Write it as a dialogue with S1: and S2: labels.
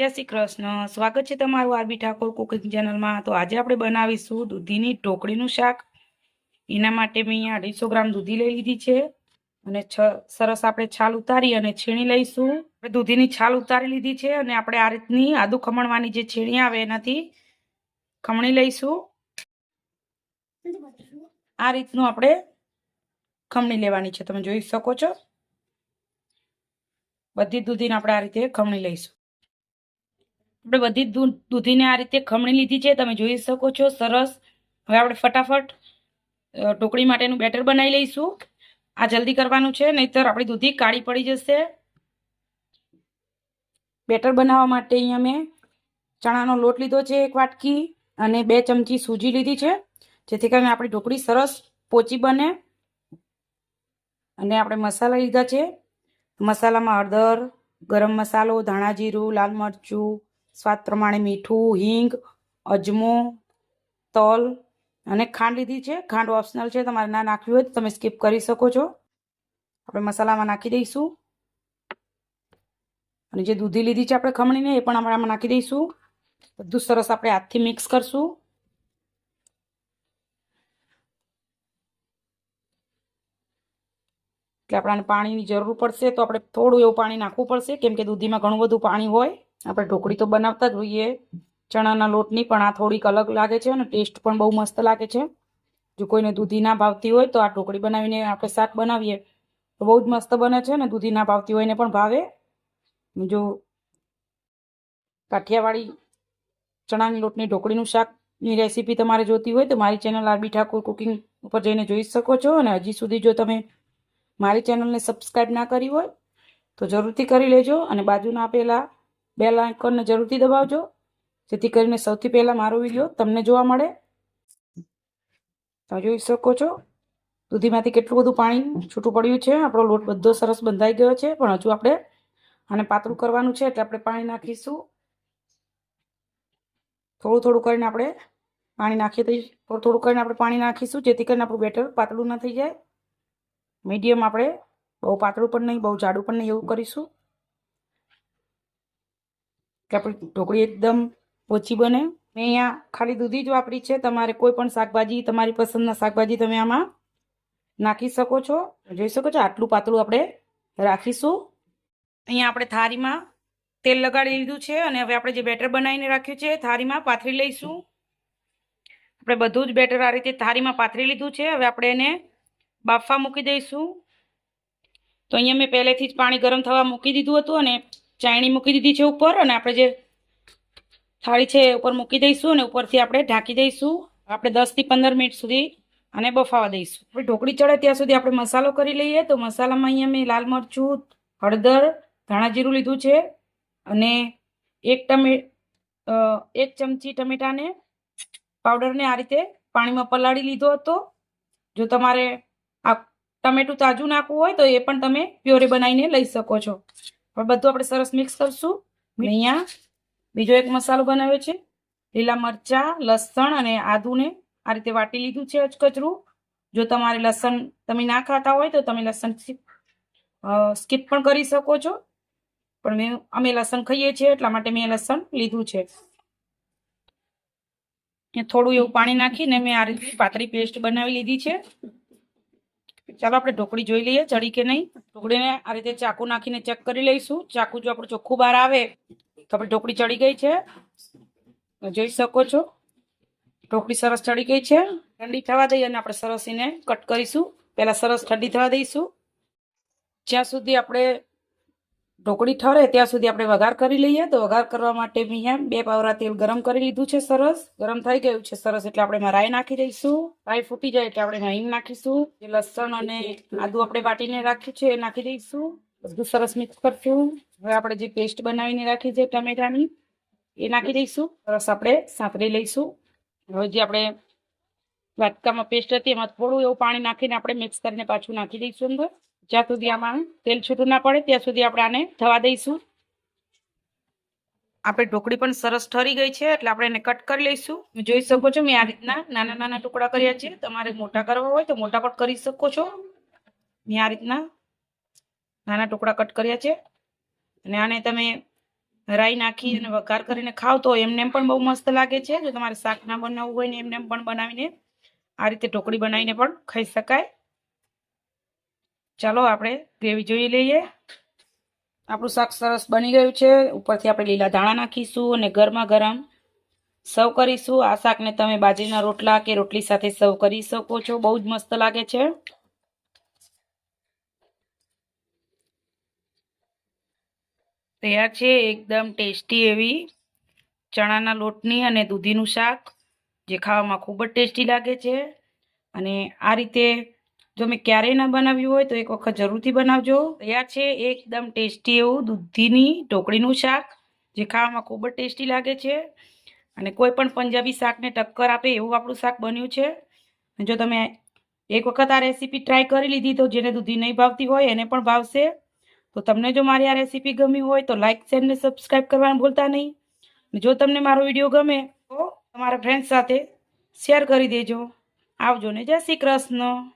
S1: જય શ્રી કૃષ્ણ. સ્વાગત છે તમારું આરબી ઠાકોર કુકિંગ ચેનલમાં. તો આજે આપણે બનાવીશું દૂધીની ઢોકળીનું શાક. એના માટે મેં અહીંયા 250 ગ્રામ દૂધી લઈ લીધી છે અને સરસ આપણે છાલ ઉતારી અને છીણી લઈશું. દૂધીની છાલ ઉતારી લીધી છે અને આપણે આ રીતની આદુ ખમણવાની જે છીણી આવે એનાથી ખમણી લઈશું. આ રીતનું આપણે ખમણી લેવાની છે, તમે જોઈ શકો છો. બધી દૂધીને આપણે આ રીતે ખમણી લઈશું. આપણે બધી દૂધીને આ રીતે ખમણી લીધી છે, તમે જોઈ શકો છો. સરસ. હવે આપણે ફટાફટ ઢોકળી માટેનું બેટર બનાવી લઈશું. આ જલ્દી કરવાનું છે, નહીતર આપણી દૂધી કાળી પડી જશે. બેટર બનાવવા માટે અહીંયા મેં ચણાનો લોટ લીધો છે 1 વાટકી અને 2 ચમચી સૂજી લીધી છે, જેથી કરીને આપણી ઢોકળી સરસ પોચી બને. અને આપણે મસાલા લીધા છે. મસાલામાં હળદર, ગરમ મસાલો, ધાણા જીરું, લાલ મરચું, સ્વાદ પ્રમાણે મીઠું, હિંગ, અજમો, તલ અને ખાંડ લીધી છે. ખાંડ ઓપ્શનલ છે, તમારે ના નાખવી હોય તો તમે સ્કીપ કરી શકો છો. આપણે મસાલામાં નાખી દઈશું અને જે દૂધી લીધી છે આપણે ખમણીને એ પણ આપણે આમાં નાખી દઈશું. બધું સરસ આપણે હાથથી મિક્સ કરશું. એટલે આપણને પાણીની જરૂર પડશે, તો આપણે થોડું એવું પાણી નાખવું પડશે, કેમ કે દૂધીમાં ઘણું બધું પાણી હોય. આપણે ઢોકળી તો બનાવતા જ હોઈએ ચણાના લોટની, પણ આ થોડીક અલગ લાગે છે અને ટેસ્ટ પણ બહુ મસ્ત લાગે છે. જો કોઈને દૂધી ના ભાવતી હોય તો આ ઢોકળી બનાવીને આપણે શાક બનાવીએ તો બહુ જ મસ્ત બને છે અને દૂધી ના ભાવતી હોય એને પણ ભાવે. જો કાઠિયાવાડી ચણાની લોટની ઢોકળીનું શાકની રેસીપી તમારે જોતી હોય તો મારી ચેનલ આરબી ઠાકોર કુકિંગ ઉપર જઈને જોઈ શકો છો. અને હજી સુધી જો તમે મારી ચેનલને સબસ્ક્રાઈબ ના કરી હોય તો જરૂરથી કરી લેજો અને બાજુના આપેલા બેલ આઇકોનને જરૂરથી દબાવજો, જેથી કરીને સૌથી પહેલાં મારો વિડીયો તમને જોવા મળે. તમે જોઈ શકો છો દૂધીમાંથી કેટલું બધું પાણી છૂટું પડ્યું છે. આપણો લોટ બધો સરસ બંધાઈ ગયો છે, પણ હજુ આપણે આને પાતળું કરવાનું છે, એટલે આપણે પાણી નાખીશું. થોડું થોડું કરીને આપણે પાણી નાખી દઈશું. થોડું થોડું કરીને આપણે પાણી નાખીશું, જેથી કરીને આપણું બેટર પાતળું ન થઈ જાય. મીડિયમ, આપણે બહુ પાતળું પણ નહીં બહુ જાડું પણ નહીં એવું કરીશું કે આપણી ઢોકળી એકદમ ઓછી બને. મેં અહીંયા ખાલી દૂધી જ વાપરી છે. તમારે કોઈ પણ શાકભાજી, તમારી પસંદના શાકભાજી તમે આમાં નાખી શકો છો. જોઈ શકો છો આટલું પાતળું આપણે રાખીશું. અહીંયા આપણે થાળીમાં તેલ લગાડી લીધું છે અને હવે આપણે જે બેટર બનાવીને રાખ્યું છે થાળીમાં પાથરી લઈશું. આપણે બધું જ બેટર આ રીતે થાળીમાં પાથરી લીધું છે. હવે આપણે એને બાફવા મૂકી દઈશું. તો અહીંયા મેં પહેલેથી જ પાણી ગરમ થવા મૂકી દીધું હતું અને ચાયણી મૂકી દીધી છે ઉપર, અને આપણે જે થાળી છે ઉપર મૂકી દઈશું અને ઉપરથી આપણે ઢાંકી દઈશું. આપણે 10 થી 15 મિનિટ સુધી આને બફાવા દઈશું. આપણે ઢોકળી ચડે ત્યાં સુધી આપણે મસાલો કરી લઈએ. તો મસાલામાં અહીંયા મેં લાલ મરચું, હળદર, ધાણા જીરું લીધું છે અને 1 ચમચી ટમેટાને પાવડરને આ રીતે પાણીમાં પલાળી લીધો હતો. જો તમારે આ ટમેટું તાજું નાખવું હોય તો એ પણ તમે પ્યોરે બનાવીને લઈ શકો છો. હવે બધું આપણે સરસ મિક્સ કરશું. અહીંયા બીજો એક મસાલો બનાવ્યો છે. લીલા મરચાં, લસણ અને આદુને આ રીતે વાટી લીધું છે અચકચરું. જો તમારે લસણ તમે ના ખાતા હોય તો તમે લસણ સ્કીપ પણ કરી શકો છો, પણ અમે લસણ ખાઈએ છીએ એટલા માટે મેં લસણ લીધું છે. થોડું એવું પાણી નાખીને મેં આ રીતે પાતળી પેસ્ટ બનાવી લીધી છે. ચાલો આપણે ઢોકળી જોઈ લઈએ ચડી કે નહીં. ઢોકળીને આ રીતે ચાકુ નાખીને ચેક કરી લઈશું. ચાકુ જો આપણું ચોખ્ખું બહાર આવે તો આપણી ઢોકળી ચડી ગઈ છે. જોઈ શકો છો ઢોકળી સરસ ચડી ગઈ છે. ઠંડી થવા દઈએ અને આપણે સરસ એને કટ કરીશું. પહેલાં સરસ ઠંડી થવા દઈશું. જ્યાં સુધી આપણે ઢોકળી ઠરે ત્યાં સુધી આપણે વઘાર કરી લઈએ. તો વઘાર કરવા માટે મેં અહીંયા 2 પાવરા તેલ ગરમ કરી લીધું છે. સરસ ગરમ થઈ ગયું છે સરસ, એટલે આપણે એમાં રાઈ નાખી દઈશું. રાઈ ફૂટી જાય એટલે આપણે હિંગ નાખીશું. જે લસણ અને આદુ આપણે વાટીને રાખ્યું છે એ નાખી દઈશું. બધું સરસ મિક્સ કરશું. હવે આપણે જે પેસ્ટ બનાવીને રાખી છે ટમેટાની એ નાખી દઈશું. સરસ આપણે સાંતળી લઈશું. હવે જે આપણે વાટકામાં પેસ્ટ હતી એમાં થોડું એવું પાણી નાખીને આપણે મિક્સ કરીને પાછું નાખી દઈશું અંદર. જ્યાં સુધી આમાં તેલ છૂટું ના પડે ત્યાં સુધી આપણે આને થવા દઈશું. આપણે ઢોકળી પણ સરસ ઠરી ગઈ છે, એટલે આપણે એને કટ કરી લઈશું. જોઈ શકો છો મેં આ રીતના નાના નાના ટુકડા કર્યા છે. તમારે મોટા કરવા હોય તો મોટા પણ કરી શકો છો. મેં આ રીતના નાના ટુકડા કટ કર્યા છે અને આને તમે રાઈ નાખી અને વઘાર કરીને ખાવ તો એમને પણ બહુ મસ્ત લાગે છે. જો તમારે શાક ના બનાવવું હોય ને એમને પણ બનાવીને આ રીતે ઢોકળી બનાવીને પણ ખાઈ શકાય. ચાલો આપણે ગ્રેવી જોઈ લઈએ. આપણું શાક સરસ બની ગયું છે. ઉપરથી આપણે લીલા ધાણા નાખીશું અને ગરમા ગરમ સર્વ કરીશું. આ શાકને તમે બાજરીના રોટલા કે રોટલી સાથે સર્વ કરી શકો છો. બહુ જ મસ્ત લાગે છે. તૈયાર છે એકદમ ટેસ્ટી એવી ચણાના લોટની અને દૂધીનું શાક, જે ખાવામાં ખૂબ જ ટેસ્ટી લાગે છે. અને આ રીતે જો મેં ક્યારેય ના બનાવ્યું હોય તો એક વખત જરૂરથી બનાવજો. તૈયાર છે એકદમ ટેસ્ટી એવું દૂધીની ઢોકળીનું શાક, જે ખાવામાં ખૂબ જ ટેસ્ટી લાગે છે અને કોઈ પણ પંજાબી શાકને ટક્કર આપે એવું આપણું શાક બન્યું છે. જો તમે એક વખત આ રેસીપી ટ્રાય કરી લીધી તો જેને દૂધી નહીં ભાવતી હોય એને પણ ભાવશે. તો તમને જો મારી આ રેસીપી ગમી હોય તો લાઇક, શેર ને સબસ્ક્રાઈબ કરવાનું ભૂલતા નહીં. જો તમને મારો વિડીયો ગમે તો તમારા ફ્રેન્ડ સાથે શેર કરી દેજો. આવજો ને જય શ્રી કૃષ્ણ.